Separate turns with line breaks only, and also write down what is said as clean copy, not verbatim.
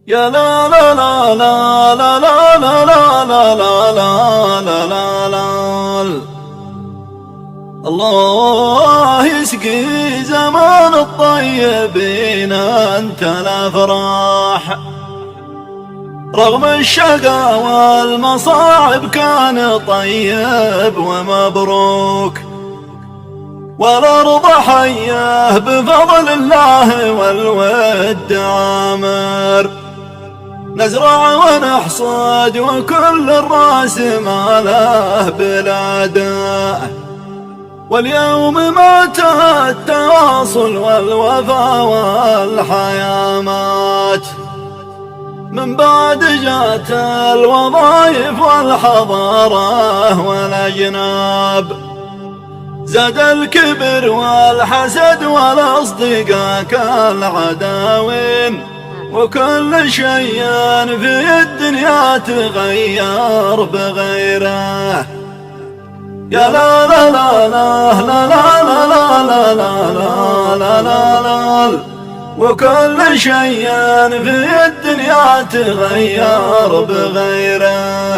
يا لا لا لا لا لا لا لا لا لا لا لا لا لا. الله يسقي زمان الطيبين انت الافراح، رغم الشقا والمصاعب كان طيب ومبروك، والأرض حيه بفضل الله والود عامر، نزرع ونحصد وكل الراس ماله بلاده، واليوم مات التواصل والوفا والحيامات، من بعد جات الوظائف والحضارة والأجناب، زاد الكبر والحسد والأصدقاء كالعداوين، وكل شيء في الدنيا تغير بغيره. يا لا لا لا لا لا لا لا لا لا لا لا لا، وكل شيء في الدنيا تغير بغيره.